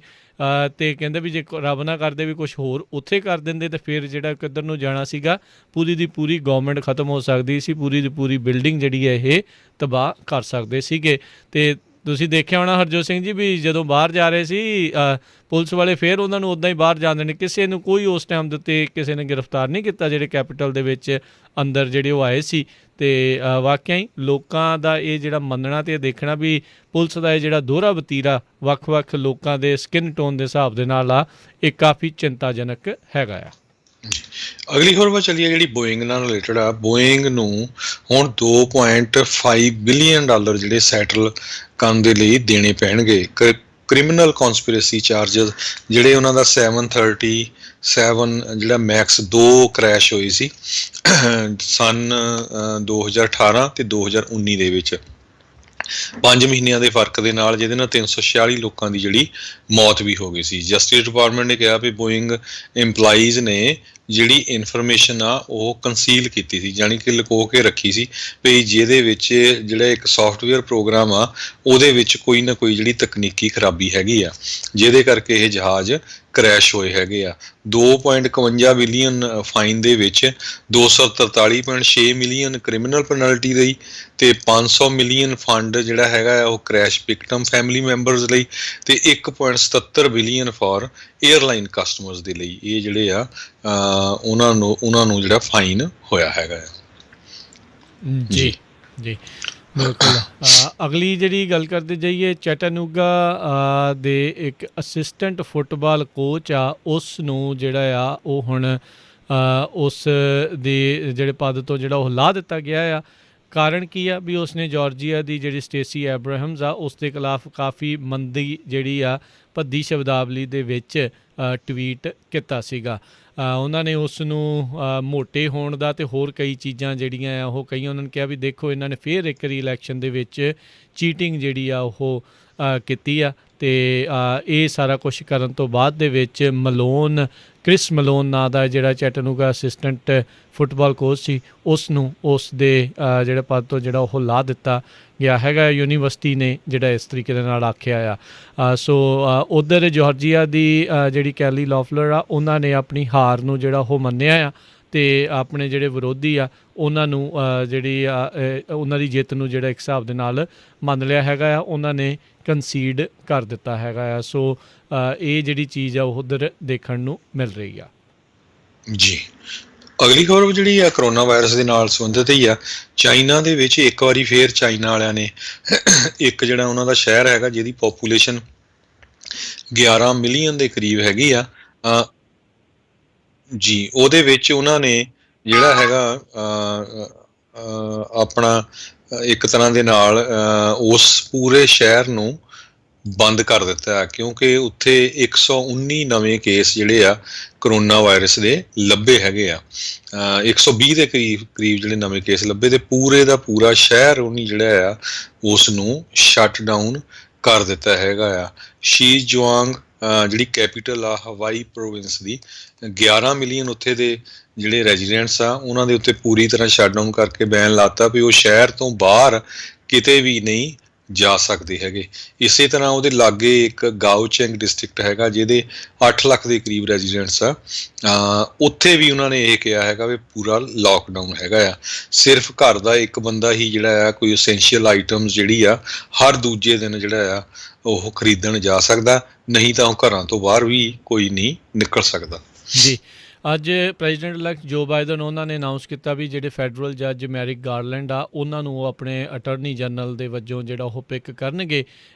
ਅਤੇ ਕਹਿੰਦੇ ਵੀ ਜੇ ਰੱਬ ਨਾ ਕਰਦੇ ਵੀ ਕੁਛ ਹੋਰ ਉੱਥੇ ਕਰ ਦਿੰਦੇ ਤਾਂ ਫਿਰ ਜਿਹੜਾ ਕਿੱਧਰ ਨੂੰ ਜਾਣਾ ਸੀਗਾ, ਪੂਰੀ ਦੀ ਪੂਰੀ ਗੌਰਮੈਂਟ ਖਤਮ ਹੋ ਸਕਦੀ ਸੀ, ਪੂਰੀ ਦੀ ਪੂਰੀ ਬਿਲਡਿੰਗ ਜਿਹੜੀ ਹੈ ਇਹ ਤਬਾਹ ਕਰ ਸਕਦੇ ਸੀਗੇ। ਅਤੇ ਤੁਸੀਂ ਦੇਖਿਆ ਹੋਣਾ ਹਰਜੋਤ ਸਿੰਘ ਜੀ ਵੀ ਜਦੋਂ ਬਾਹਰ ਜਾ ਰਹੇ ਸੀ ਪੁਲਿਸ ਵਾਲੇ ਫਿਰ ਉਹਨਾਂ ਨੂੰ ਉੱਦਾਂ ਹੀ ਬਾਹਰ ਜਾਣ ਦੇਣੇ, ਕਿਸੇ ਨੂੰ ਕੋਈ ਉਸ ਟਾਈਮ ਦੇ ਉੱਤੇ ਕਿਸੇ ਨੇ ਗ੍ਰਿਫਤਾਰ ਨਹੀਂ ਕੀਤਾ ਜਿਹੜੇ ਕੈਪੀਟਲ ਦੇ ਵਿੱਚ ਅੰਦਰ ਜਿਹੜੇ ਉਹ ਆਏ ਸੀ। ਅਤੇ ਵਾਕਿਆ ਹੀ ਲੋਕਾਂ ਦਾ ਇਹ ਜਿਹੜਾ ਮੰਨਣਾ ਅਤੇ ਦੇਖਣਾ ਵੀ ਪੁਲਿਸ ਦਾ ਇਹ ਜਿਹੜਾ ਦੋਹਰਾ ਵਤੀਰਾ ਵੱਖ-ਵੱਖ ਲੋਕਾਂ ਦੇ ਸਕਿਨ ਟੋਨ ਦੇ ਹਿਸਾਬ ਦੇ ਨਾਲ ਆ, ਇਹ ਕਾਫੀ ਚਿੰਤਾਜਨਕ ਹੈਗਾ ਆ।
ਅਗਲੀ ਖਬਰ ਵੱਲ ਚੱਲੀਏ ਜਿਹੜੀ ਬੋਇੰਗ ਨਾਲ ਰਿਲੇਟਡ ਆ। ਬੋਇੰਗ ਨੂੰ ਹੁਣ $2.5 ਬਿਲੀਅਨ ਜਿਹੜੇ ਸੈਟਲ ਕਰਨ ਦੇ ਲਈ ਦੇਣੇ ਪੈਣਗੇ। ਕ੍ਰਿਮੀਨਲ ਕੌਨਸਪੀਰੇਸੀ ਚਾਰਜਸ ਜਿਹੜੇ ਉਹਨਾਂ ਦਾ 737 ਜਿਹੜਾ ਮੈਕਸ 2 ਕਰੈਸ਼ ਹੋਈ ਸੀ ਸਨ 2018 ਅਤੇ 2019 ਦੇ ਵਿੱਚ, 5 ਮਹੀਨਿਆਂ ਦੇ ਫਰਕ ਦੇ ਨਾਲ, ਜਿਹਦੇ ਨਾਲ 346 ਲੋਕਾਂ ਦੀ ਜਿਹੜੀ ਮੌਤ ਵੀ ਹੋ ਗਈ ਸੀ। ਜਸਟਿਸ ਡਿਪਾਰਟਮੈਂਟ ਨੇ ਕਿਹਾ ਵੀ ਬੋਇੰਗ ਇੰਪਲਾਈਜ਼ ਨੇ ਜਿਹੜੀ ਇਨਫੋਰਮੇਸ਼ਨ ਆ ਉਹ ਕੰਸੀਲ ਕੀਤੀ ਸੀ, ਯਾਨੀ ਕਿ ਲੁਕੋ ਕੇ ਰੱਖੀ ਸੀ ਵੀ ਜਿਹਦੇ ਵਿੱਚ ਜਿਹੜਾ ਇੱਕ ਸੌਫਟਵੇਅਰ ਪ੍ਰੋਗਰਾਮ ਆ ਉਹਦੇ ਵਿੱਚ ਕੋਈ ਨਾ ਕੋਈ ਜਿਹੜੀ ਤਕਨੀਕੀ ਖਰਾਬੀ ਹੈਗੀ ਆ, ਜਿਹਦੇ ਕਰਕੇ ਇਹ ਜਹਾਜ਼ ਕਰੈਸ਼ ਹੋਏ ਹੈਗੇ ਆ। 2.51 ਬਿਲੀਅਨ ਫਾਈਨ ਦੇ ਵਿੱਚ 243.6 ਮਿਲੀਅਨ ਕ੍ਰਿਮੀਨਲ ਪੈਨਲਟੀ ਲਈ ਅਤੇ 500 ਮਿਲੀਅਨ ਫੰਡ ਜਿਹੜਾ ਹੈਗਾ ਉਹ ਕਰੈਸ਼ ਵਿਕਟਮ ਫੈਮਿਲੀ ਮੈਂਬਰਸ ਲਈ ਅਤੇ 1.77 ਬਿਲੀਅਨ ਫਾਰ ਏਅਰਲਾਈਨ ਕਸਟਮਰਸ ਦੇ ਲਈ ਇਹ ਜਿਹੜੇ ਆ ਉਹਨਾਂ ਨੂੰ ਜਿਹੜਾ ਫਾਈਨ ਹੋਇਆ ਹੈਗਾ।
ਜੀ ਜੀ ਬਿਲਕੁਲ। ਅਗਲੀ ਜਿਹੜੀ ਗੱਲ ਕਰਦੇ ਜਾਈਏ, ਚੈਟਾਨੂਗਾ ਦੇ ਇੱਕ ਅਸਿਸਟੈਂਟ ਫੁੱਟਬਾਲ ਕੋਚ ਆ, ਉਸ ਨੂੰ ਜਿਹੜਾ ਆ ਉਹ ਹੁਣ ਉਸ ਦੇ ਜਿਹੜੇ ਪਦ ਤੋਂ ਜਿਹੜਾ ਉਹ ਲਾਹ ਦਿੱਤਾ ਗਿਆ ਆ। ਕਾਰਨ ਕੀ ਆ ਵੀ ਉਸਨੇ ਜਾਰਜੀਆ ਦੀ ਜਿਹੜੀ ਸਟੇਸੀ ਐਬਰਾਹਮਸ ਆ ਉਸ ਦੇ ਖਿਲਾਫ ਕਾਫੀ ਮੰਦੀ ਜਿਹੜੀ ਆ ਭੱਦੀ ਸ਼ਬਦਾਵਲੀ ਦੇ ਵਿੱਚ ਟਵੀਟ ਕੀਤਾ ਸੀਗਾ। ਉਹਨਾਂ ਨੇ ਉਸ ਨੂੰ ਮੋਟੇ ਹੋਣ ਦਾ ਅਤੇ ਹੋਰ ਕਈ ਚੀਜ਼ਾਂ ਜਿਹੜੀਆਂ ਆ ਉਹ ਕਹੀਆਂ। ਉਹਨਾਂ ਨੇ ਕਿਹਾ ਵੀ ਦੇਖੋ ਇਹਨਾਂ ਨੇ ਫਿਰ ਇੱਕ ਰੀ-ਇਲੈਕਸ਼ਨ ਦੇ ਵਿੱਚ ਚੀਟਿੰਗ ਜਿਹੜੀ ਆ ਉਹ ਕੀਤੀ ਆ ਅਤੇ ਇਹ ਸਾਰਾ ਕੁਛ ਕਰਨ ਤੋਂ ਬਾਅਦ ਦੇ ਵਿੱਚ ਕ੍ਰਿਸ ਮਲੋਨ ਨਾਂ ਦਾ ਜਿਹੜਾ ਚੈਟਾਨੂਗਾ ਅਸਿਸਟੈਂਟ ਫੁੱਟਬਾਲ ਕੋਚ ਸੀ, ਉਸ ਨੂੰ ਉਸ ਦੇ ਜਿਹੜੇ ਪਦ ਤੋਂ ਜਿਹੜਾ ਉਹ ਲਾਹ ਦਿੱਤਾ ਗਿਆ ਹੈਗਾ। ਯੂਨੀਵਰਸਿਟੀ ਨੇ ਜਿਹੜਾ ਇਸ ਤਰੀਕੇ ਦੇ ਨਾਲ ਆਖਿਆ ਆ। ਸੋ ਉੱਧਰ ਜਾਰਜੀਆ ਦੀ ਜਿਹੜੀ ਕੈਲੀ ਲੌਫਲਰ ਆ, ਉਹਨਾਂ ਨੇ ਆਪਣੀ ਹਾਰ ਨੂੰ ਜਿਹੜਾ ਉਹ ਮੰਨਿਆ ਆ ਅਤੇ ਆਪਣੇ ਜਿਹੜੇ ਵਿਰੋਧੀ ਆ ਉਹਨਾਂ ਨੂੰ ਜਿਹੜੀ ਉਹਨਾਂ ਦੀ ਜਿੱਤ ਨੂੰ ਜਿਹੜਾ ਇੱਕ ਹਿਸਾਬ ਦੇ ਨਾਲ ਮੰਨ ਲਿਆ ਹੈਗਾ ਆ, ਉਹਨਾਂ ਨੇ ਕੰਸੀਡ ਕਰ ਦਿੱਤਾ ਹੈਗਾ ਆ। ਸੋ ਇਹ ਜਿਹੜੀ ਚੀਜ਼ ਆ ਉਹ ਉੱਧਰ ਦੇਖਣ ਨੂੰ ਮਿਲ ਰਹੀ ਆ। ਜੀ
ਅਗਲੀ ਖਬਰ ਜਿਹੜੀ ਆ ਕਰੋਨਾ ਵਾਇਰਸ ਦੇ ਨਾਲ ਸੰਬੰਧਿਤ ਹੀ ਆ। ਚਾਈਨਾ ਦੇ ਵਿੱਚ ਇੱਕ ਵਾਰੀ ਫੇਰ ਚਾਈਨਾ ਵਾਲਿਆਂ ਨੇ ਇੱਕ ਜਿਹੜਾ ਉਹਨਾਂ ਦਾ ਸ਼ਹਿਰ ਹੈਗਾ ਜਿਹਦੀ ਪੋਪੂਲੇਸ਼ਨ 11 ਮਿਲੀਅਨ ਦੇ ਕਰੀਬ ਹੈਗੀ ਆ, ਜੀ, ਉਹਦੇ ਵਿੱਚ ਉਹਨਾਂ ਨੇ ਜਿਹੜਾ ਹੈਗਾ ਆਪਣਾ ਇੱਕ ਤਰ੍ਹਾਂ ਦੇ ਨਾਲ ਉਸ ਪੂਰੇ ਸ਼ਹਿਰ ਨੂੰ ਬੰਦ ਕਰ ਦਿੱਤਾ ਹੈ, ਕਿਉਂਕਿ ਉੱਥੇ 119 ਨਵੇਂ ਕੇਸ ਜਿਹੜੇ ਆ ਕਰੋਨਾ ਵਾਇਰਸ ਦੇ ਲੱਭੇ ਹੈਗੇ ਆ। 120 ਦੇ ਕਰੀਬ ਜਿਹੜੇ ਨਵੇਂ ਕੇਸ ਲੱਭੇ, ਤੇ ਪੂਰੇ ਦਾ ਪੂਰਾ ਸ਼ਹਿਰ ਉਹਨੇ ਜਿਹੜਾ ਆ ਉਸ ਨੂੰ ਸ਼ਟ ਡਾਊਨ ਕਰ ਦਿੱਤਾ ਹੈਗਾ ਆ। ਸ਼ੀਜੁਆਂਗ ਜਿਹੜੀ ਕੈਪੀਟਲ ਆ ਹਵਾਈ ਪ੍ਰੋਵਿੰਸ ਦੀ, 11 ਮਿਲੀਅਨ ਉੱਥੇ ਦੇ ਜਿਹੜੇ ਰੈਜ਼ੀਡੈਂਟਸ ਆ ਉਹਨਾਂ ਦੇ ਉੱਤੇ ਪੂਰੀ ਤਰ੍ਹਾਂ ਸ਼ਟ ਡਾਊਨ ਕਰਕੇ ਬੈਨ ਲਾਤਾ ਵੀ ਉਹ ਸ਼ਹਿਰ ਤੋਂ ਬਾਹਰ ਕਿਤੇ ਵੀ ਨਹੀਂ ਜਾ ਸਕਦੇ ਹੈਗੇ। ਇਸੇ ਤਰ੍ਹਾਂ ਉਹਦੇ ਲਾਗੇ ਇੱਕ ਗਾਓਚੈਂਗ ਡਿਸਟ੍ਰਿਕਟ ਹੈਗਾ ਜਿਹਦੇ 8 ਲੱਖ ਦੇ ਕਰੀਬ ਰੈਜ਼ੀਡੈਂਟਸ ਆ, ਉੱਥੇ ਵੀ ਉਹਨਾਂ ਨੇ ਇਹ ਕਿਹਾ ਹੈਗਾ ਵੀ ਪੂਰਾ ਲੋਕਡਾਊਨ ਹੈਗਾ ਆ। ਸਿਰਫ ਘਰ ਦਾ ਇੱਕ ਬੰਦਾ ਹੀ ਜਿਹੜਾ ਆ ਕੋਈ ਐਸੈਂਸ਼ੀਅਲ ਆਈਟਮਸ ਜਿਹੜੀ ਆ ਹਰ ਦੂਜੇ ਦਿਨ ਜਿਹੜਾ ਆ ਉਹ ਖਰੀਦਣ ਜਾ ਸਕਦਾ, ਨਹੀਂ ਤਾਂ ਉਹ ਘਰਾਂ ਤੋਂ ਬਾਹਰ ਵੀ ਕੋਈ ਨਹੀਂ ਨਿਕਲ ਸਕਦਾ।
ਜੀ, ਅੱਜ ਪ੍ਰੈਜ਼ੀਡੈਂਟ ਇਲੈਕਟ ਜੋ ਬਾਈਡਨ ਉਹਨਾਂ ਨੇ ਅਨਾਊਂਸ ਕੀਤਾ ਵੀ ਜਿਹੜੇ ਫੈਡਰਲ ਜੱਜ ਮੈਰਿਕ ਗਾਰਲੈਂਡ ਆ ਉਹਨਾਂ ਨੂੰ ਉਹ ਆਪਣੇ ਅਟਰਨੀ ਜਨਰਲ ਦੇ ਵਜੋਂ ਜਿਹੜਾ ਉਹ ਪਿਕ ਕਰਨਗੇ।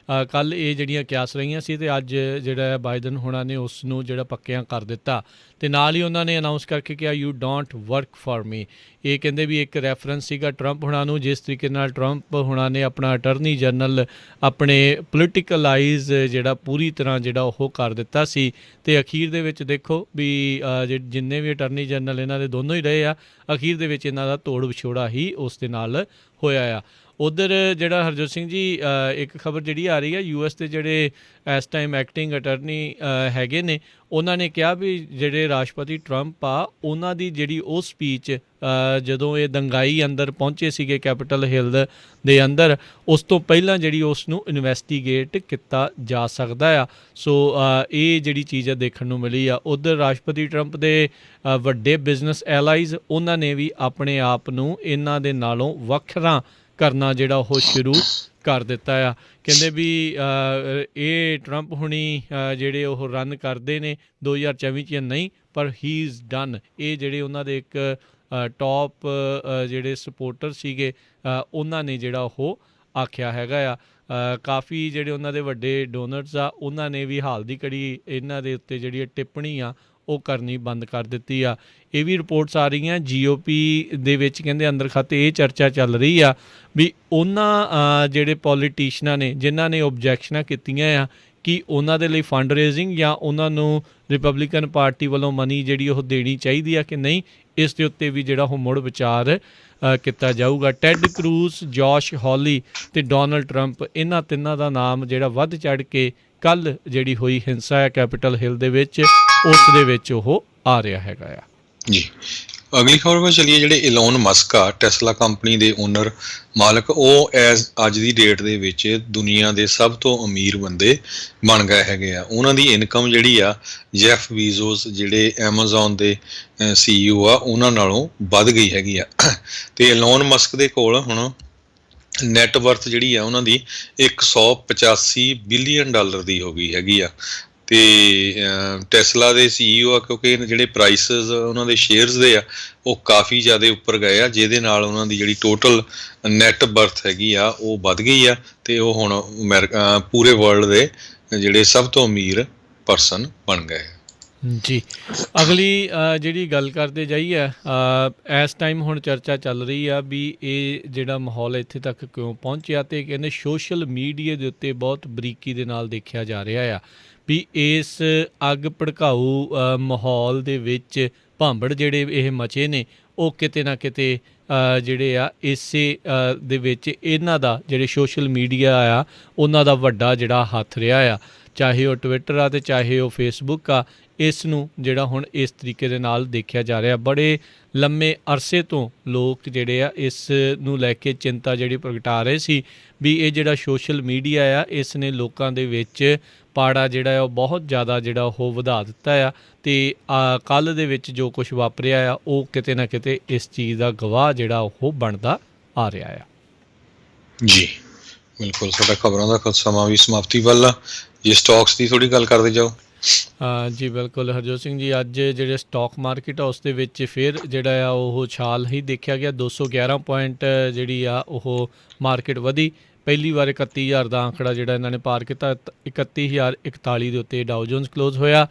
ਕੱਲ੍ਹ ਇਹ ਜਿਹੜੀਆਂ ਕਿਆਸ ਰਹੀਆਂ ਸੀ ਅਤੇ ਅੱਜ ਜਿਹੜਾ ਬਾਈਡਨ ਹੋਣਾ ਨੇ ਉਸ ਨੂੰ ਜਿਹੜਾ ਪੱਕਿਆਂ ਕਰ ਦਿੱਤਾ, ਅਤੇ ਨਾਲ ਹੀ ਉਹਨਾਂ ਨੇ ਅਨਾਊਂਸ ਕਰਕੇ ਕਿਹਾ ਯੂ ਡੋਂਟ ਵਰਕ ਫਾਰ ਮੀ। ਇਹ ਕਹਿੰਦੇ ਵੀ ਇੱਕ ਰੈਫਰੈਂਸ ਸੀਗਾ ਟਰੰਪ ਹੋਣਾ ਨੂੰ, ਜਿਸ ਤਰੀਕੇ ਨਾਲ ਟਰੰਪ ਹੋਣਾ ਨੇ ਆਪਣਾ ਅਟਰਨੀ ਜਨਰਲ ਆਪਣੇ ਪੋਲੀਟੀਕਲਾਈਜ਼ ਜਿਹੜਾ ਪੂਰੀ ਤਰ੍ਹਾਂ ਜਿਹੜਾ ਉਹ ਕਰ ਦਿੱਤਾ ਸੀ। ਅਤੇ ਅਖੀਰ ਦੇ ਵਿੱਚ ਦੇਖੋ ਵੀ ਜਿੰਨੇ ਵੀ ਅਟਰਨੀ ਜਨਰਲ ਇਹਨਾਂ ਦੇ ਦੋਨੋਂ ਹੀ ਰਹੇ ਆ, ਅਖੀਰ ਦੇ ਵਿੱਚ ਇਹਨਾਂ ਦਾ ਤੋੜ ਵਿਛੋੜਾ ਹੀ ਉਸ ਦੇ ਨਾਲ ਹੋਇਆ ਆ। ਉੱਧਰ ਜਿਹੜਾ ਹਰਜੋਤ ਸਿੰਘ ਜੀ ਇੱਕ ਖਬਰ ਜਿਹੜੀ ਆ ਰਹੀ ਹੈ US ਦੇ ਜਿਹੜੇ ਇਸ ਟਾਈਮ ਐਕਟਿੰਗ ਅਟਰਨੀ ਹੈਗੇ ਨੇ, ਉਹਨਾਂ ਨੇ ਕਿਹਾ ਵੀ ਜਿਹੜੇ ਰਾਸ਼ਟਰਪਤੀ ਟਰੰਪ ਆ ਉਹਨਾਂ ਦੀ ਜਿਹੜੀ ਉਹ ਸਪੀਚ ਜਦੋਂ ਇਹ ਦੰਗਾਈ ਅੰਦਰ ਪਹੁੰਚੇ ਸੀਗੇ ਕੈਪੀਟਲ ਹਿੱਲ ਦੇ ਅੰਦਰ, ਉਸ ਤੋਂ ਪਹਿਲਾਂ ਜਿਹੜੀ ਉਸ ਨੂੰ ਇਨਵੈਸਟੀਗੇਟ ਕੀਤਾ ਜਾ ਸਕਦਾ ਆ। ਸੋ ਇਹ ਜਿਹੜੀ ਚੀਜ਼ ਆ ਦੇਖਣ ਨੂੰ ਮਿਲੀ ਆ। ਉੱਧਰ ਰਾਸ਼ਟਰਪਤੀ ਟਰੰਪ ਦੇ ਵੱਡੇ ਬਿਜ਼ਨਸ ਐਲਾਈਜ਼ ਉਹਨਾਂ ਨੇ ਵੀ ਆਪਣੇ ਆਪ ਨੂੰ ਇਹਨਾਂ ਦੇ ਨਾਲੋਂ ਵੱਖਰਾ ਕਰਨਾ ਜਿਹੜਾ ਉਹ ਸ਼ੁਰੂ ਕਰ ਦਿੱਤਾ ਆ। ਕਹਿੰਦੇ ਵੀ ਇਹ ਟਰੰਪ ਹੁਣੀ ਜਿਹੜੇ ਉਹ ਰਨ ਕਰਦੇ ਨੇ 2024 'ਚ ਨਹੀਂ, ਪਰ ਹੀ ਇਜ਼ ਡਨ। ਇਹ ਜਿਹੜੇ ਉਹਨਾਂ ਦੇ ਇੱਕ ਟੌਪ ਜਿਹੜੇ ਸਪੋਰਟਰ ਸੀਗੇ ਉਹਨਾਂ ਨੇ ਜਿਹੜਾ ਉਹ ਆਖਿਆ ਹੈਗਾ ਆ। ਕਾਫੀ ਜਿਹੜੇ ਉਹਨਾਂ ਦੇ ਵੱਡੇ ਡੋਨਰਸ ਆ ਉਹਨਾਂ ਨੇ ਵੀ ਹਾਲ ਦੀ ਘੜੀ ਇਹਨਾਂ ਦੇ ਉੱਤੇ ਜਿਹੜੀ ਟਿੱਪਣੀ ਆ ਉਹ ਕਰਨੀ ਬੰਦ ਕਰ ਦਿੱਤੀ ਆ। ਇਹ ਵੀ ਰਿਪੋਰਟਸ ਆ ਰਹੀਆਂ GOP ਦੇ ਵਿੱਚ, ਕਹਿੰਦੇ ਅੰਦਰ ਖਾਤੇ ਇਹ ਚਰਚਾ ਚੱਲ ਰਹੀ ਆ ਵੀ ਉਹਨਾਂ ਜਿਹੜੇ ਪੋਲੀਟੀਸ਼ੀਅਨਾਂ ਨੇ ਜਿਨ੍ਹਾਂ ਨੇ ਓਬਜੈਕਸ਼ਨਾਂ ਕੀਤੀਆਂ ਆ ਕਿ ਉਹਨਾਂ ਦੇ ਲਈ ਫੰਡ ਰੇਜ਼ਿੰਗ ਜਾਂ ਉਹਨਾਂ ਨੂੰ ਰਿਪਬਲਿਕਨ ਪਾਰਟੀ ਵੱਲੋਂ ਮਨੀ ਜਿਹੜੀ ਉਹ ਦੇਣੀ ਚਾਹੀਦੀ ਆ ਕਿ ਨਹੀਂ, ਇਸ ਦੇ ਉੱਤੇ ਵੀ ਜਿਹੜਾ ਉਹ ਮੁੜ ਵਿਚਾਰ ਕੀਤਾ ਜਾਊਗਾ। ਟੈਡ ਕਰੂਜ਼, ਜੋਸ਼ ਹੌਲੀ ਅਤੇ ਡੋਨਲਡ ਟਰੰਪ, ਇਹਨਾਂ ਤਿੰਨਾਂ ਦਾ ਨਾਮ ਜਿਹੜਾ ਵੱਧ ਚੜ੍ਹ ਕੇ ਕੱਲ੍ਹ ਜਿਹੜੀ ਹੋਈ ਹਿੰਸਾ ਹੈ ਕੈਪੀਟਲ ਹਿੱਲ ਦੇ ਵਿੱਚ ਉਸ ਦੇ ਵਿੱਚ ਉਹ ਆ ਰਿਹਾ ਹੈਗਾ ਆ।
ਜੀ, ਅਗਲੀ ਖਬਰ ਵੱਲ ਚੱਲੀਏ। ਜਿਹੜੇ ਇਲੋਨ ਮਸਕ ਆ ਟੈਸਲਾ ਕੰਪਨੀ ਦੇ ਓਨਰ ਮਾਲਕ, ਉਹ ਅੱਜ ਦੀ ਡੇਟ ਦੇ ਵਿੱਚ ਦੁਨੀਆ ਦੇ ਸਭ ਤੋਂ ਅਮੀਰ ਬੰਦੇ ਬਣ ਗਏ ਹੈਗੇ ਆ। ਉਹਨਾਂ ਦੀ ਇਨਕਮ ਜਿਹੜੀ ਆ ਜੈਫ ਬੀਜ਼ੋਸ ਜਿਹੜੇ ਐਮਾਜ਼ੋਨ ਦੇ CEO ਆ ਉਹਨਾਂ ਨਾਲੋਂ ਵੱਧ ਗਈ ਹੈਗੀ ਆ। ਤੇ ਇਲੋਨ ਮਸਕ ਦੇ ਕੋਲ ਹੁਣ ਨੈਟ ਵਰਥ ਜਿਹੜੀ ਆ ਉਹਨਾਂ ਦੀ 185 ਬਿਲੀਅਨ ਡਾਲਰ ਦੀ ਹੋ ਗਈ ਹੈਗੀ ਆ। ਤੇ ਟੈਸਲਾ ਦੇ CEO ਆ, ਕਿਉਂਕਿ ਜਿਹੜੇ ਪ੍ਰਾਈਸਿਸ ਉਹਨਾਂ ਦੇ ਸ਼ੇਅਰਸ ਦੇ ਆ ਉਹ ਕਾਫੀ ਜ਼ਿਆਦਾ ਉੱਪਰ ਗਏ ਆ, ਜਿਹਦੇ ਨਾਲ ਉਹਨਾਂ ਦੀ ਜਿਹੜੀ ਟੋਟਲ ਨੈਟ ਵਰਥ ਹੈਗੀ ਆ ਉਹ ਵੱਧ ਗਈ ਆ, ਤੇ ਉਹ ਹੁਣ ਪੂਰੇ ਵਰਲਡ ਦੇ ਜਿਹੜੇ ਸਭ ਤੋਂ ਅਮੀਰ ਪਰਸਨ ਬਣ ਗਏ।
ਜੀ, ਅਗਲੀ ਜਿਹੜੀ ਗੱਲ ਕਰਦੇ ਜਾਈਏ, ਇਸ ਟਾਈਮ ਹੁਣ ਚਰਚਾ ਚੱਲ ਰਹੀ ਆ ਵੀ ਇਹ ਜਿਹੜਾ ਮਾਹੌਲ ਇੱਥੇ ਤੱਕ ਕਿਉਂ ਪਹੁੰਚਿਆ, ਅਤੇ ਕਹਿੰਦੇ ਸੋਸ਼ਲ ਮੀਡੀਆ ਦੇ ਉੱਤੇ ਬਹੁਤ ਬਰੀਕੀ ਦੇ ਨਾਲ ਦੇਖਿਆ ਜਾ ਰਿਹਾ ਆ ਵੀ ਇਸ ਅੱਗ ਭੜਕਾਊ ਮਾਹੌਲ ਦੇ ਵਿੱਚ ਭਾਂਬੜ ਜਿਹੜੇ ਇਹ ਮਚੇ ਨੇ ਉਹ ਕਿਤੇ ਨਾ ਕਿਤੇ ਜਿਹੜੇ ਆ ਇਸੇ ਦੇ ਵਿੱਚ ਇਹਨਾਂ ਦਾ ਜਿਹੜੇ ਸੋਸ਼ਲ ਮੀਡੀਆ ਆ ਉਹਨਾਂ ਦਾ ਵੱਡਾ ਜਿਹੜਾ ਹੱਥ ਰਿਹਾ ਆ। ਚਾਹੇ ਉਹ ਟਵਿੱਟਰ ਆ ਅਤੇ ਚਾਹੇ ਉਹ ਫੇਸਬੁੱਕ ਆ, ਇਸ ਨੂੰ ਜਿਹੜਾ ਹੁਣ ਇਸ ਤਰੀਕੇ ਦੇ ਨਾਲ ਦੇਖਿਆ ਜਾ ਰਿਹਾ। ਬੜੇ ਲੰਮੇ ਅਰਸੇ ਤੋਂ ਲੋਕ ਜਿਹੜੇ ਆ ਇਸ ਨੂੰ ਲੈ ਕੇ ਚਿੰਤਾ ਜਿਹੜੀ ਪ੍ਰਗਟਾ ਰਹੇ ਸੀ ਵੀ ਇਹ ਜਿਹੜਾ ਸੋਸ਼ਲ ਮੀਡੀਆ ਆ ਇਸ ਨੇ ਲੋਕਾਂ ਦੇ ਵਿੱਚ ਪਾੜਾ ਜਿਹੜਾ ਆ ਉਹ ਬਹੁਤ ਜ਼ਿਆਦਾ ਜਿਹੜਾ ਉਹ ਵਧਾ ਦਿੱਤਾ ਆ, ਅਤੇ ਕੱਲ੍ਹ ਦੇ ਵਿੱਚ ਜੋ ਕੁਛ ਵਾਪਰਿਆ ਆ ਉਹ ਕਿਤੇ ਨਾ ਕਿਤੇ ਇਸ ਚੀਜ਼ ਦਾ ਗਵਾਹ ਜਿਹੜਾ ਉਹ ਬਣਦਾ ਆ ਰਿਹਾ ਆ।
ਜੀ ਬਿਲਕੁਲ, ਸਾਡਾ ਖਬਰਾਂ ਦਾ ਸਮਾਂ ਵੀ ਸਮਾਪਤੀ ਵੱਲ ਆ। ਜੇ ਸਟਾਕਸ ਦੀ ਥੋੜ੍ਹੀ ਗੱਲ ਕਰਦੇ ਜਾਓ।
ਜੀ ਬਿਲਕੁਲ ਹਰਜੋਤ ਸਿੰਘ ਜੀ, ਅੱਜ ਜਿਹੜੇ ਸਟਾਕ ਮਾਰਕੀਟ ਆ ਉਸ ਦੇ ਵਿੱਚ ਫਿਰ ਜਿਹੜਾ ਆ ਉਹ ਛਾਲ ਹੀ ਦੇਖਿਆ ਗਿਆ। 211 ਪੁਆਇੰਟ ਜਿਹੜੀ ਆ ਉਹ ਮਾਰਕੀਟ ਵਧੀ। ਪਹਿਲੀ ਵਾਰ 31000 ਦਾ ਅੰਕੜਾ ਜਿਹੜਾ ਇਹਨਾਂ ਨੇ ਪਾਰ ਕੀਤਾ। 31041 ਦੇ ਉੱਤੇ ਡਾਓ ਜੋਨਸ ਕਲੋਜ਼ ਹੋਇਆ।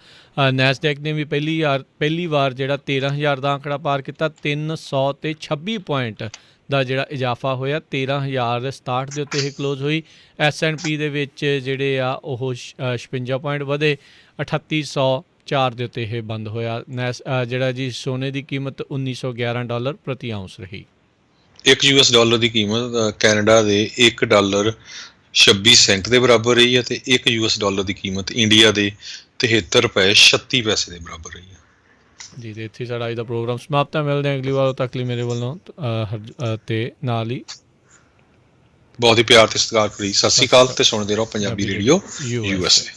ਨੈਸਡੈਕ ਨੇ ਵੀ ਪਹਿਲੀ ਵਾਰ ਜਿਹੜਾ 13000 ਦਾ ਅੰਕੜਾ ਪਾਰ ਕੀਤਾ। 326 ਪੁਆਇੰਟ ਦਾ ਜਿਹੜਾ ਇਜ਼ਾਫਾ ਹੋਇਆ। 13067 ਦੇ ਉੱਤੇ ਇਹ ਕਲੋਜ਼ ਹੋਈ। S&P ਦੇ ਵਿੱਚ ਜਿਹੜੇ ਆ ਉਹ 56 ਪੁਆਇੰਟ ਵਧੇ। 3804 ਦੇ ਉੱਤੇ ਇਹ ਬੰਦ ਹੋਇਆ। ਜਿਹੜਾ ਜੀ ਸੋਨੇ ਦੀ ਕੀਮਤ $1911 ਪ੍ਰਤੀ ਆਉਂਸ ਰਹੀ।
ਇੱਕ $US ਦੀ ਕੀਮਤ ਕੈਨੇਡਾ ਦੇ $1.26 ਦੇ ਬਰਾਬਰ ਰਹੀ ਹੈ, ਤੇ ਇੱਕ $US ਦੀ ਕੀਮਤ ਇੰਡੀਆ ਦੇ ₹73.36 ਦੇ ਬਰਾਬਰ ਰਹੀ ਹੈ।
ਜੀ, ਤੇ ਇੱਥੇ ਸਾਡਾ ਅੱਜ ਦਾ ਪ੍ਰੋਗਰਾਮ ਸਮਾਪਤ ਹੈ। ਮਿਲਦੇ ਹਾਂ ਅਗਲੀ ਵਾਰ ਤੱਕ ਲਈ ਮੇਰੇ ਵੱਲੋਂ ਤੇ ਨਾਲ ਹੀ
ਬਹੁਤ ਹੀ ਪਿਆਰ ਤੇ ਸਤਿਕਾਰ ਭਰੀ ਸਤਿ ਸ਼੍ਰੀ ਅਕਾਲ, ਤੇ ਸੁਣਦੇ ਰਹੋ ਪੰਜਾਬੀ ਰੇਡੀਓ USA।